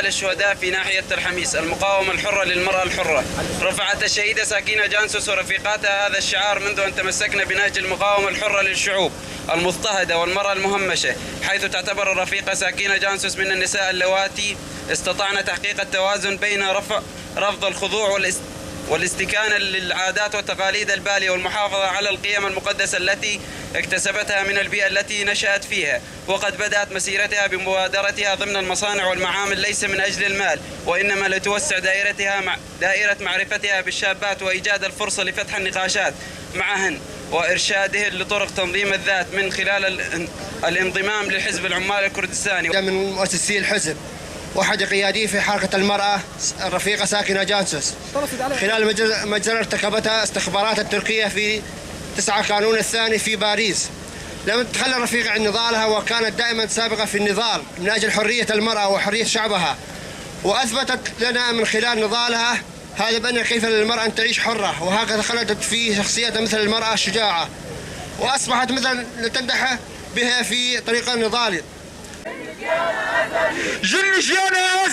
أموال الشهداء في ناحية الحميس، المقاومة الحرة للمرأة الحرة. رفعت الشهيدة ساكينة جانسوس ورفيقاتها هذا الشعار منذ أن تمسكنا بنهج المقاومة الحرة للشعوب المضطهدة والمرأة المهمشة، حيث تعتبر الرفيقة ساكينة جانسوس من النساء اللواتي استطعن تحقيق التوازن بين رفض الخضوع والاستكانة للعادات والتقاليد البالية والمحافظة على القيم المقدسة التي اكتسبتها من البيئة التي نشأت فيها. وقد بدأت مسيرتها بمبادرتها ضمن المصانع والمعامل ليس من أجل المال، وإنما لتوسع دائرة معرفتها بالشابات وإيجاد الفرصة لفتح النقاشات معهن وإرشادهن لطرق تنظيم الذات من خلال الانضمام لحزب العمال الكردستاني. من مؤسسي الحزب واحد قيادي في حركة المرأة الرفيقة ساكنة جانسوس، خلال مجزرة ارتكبتها استخبارات التركية في 9 كانون الثاني في باريس. لم تتخلى الرفيقة عن نضالها، وكانت دائما سابقة في النضال من أجل حرية المرأة وحرية شعبها، وأثبتت لنا من خلال نضالها هذا بأن كيف للمرأة أن تعيش حرة، وهكذا خلدت في شخصيتها مثل المرأة الشجاعة، وأصبحت مثلا تمدح بها في طريق النضال. جل شيانا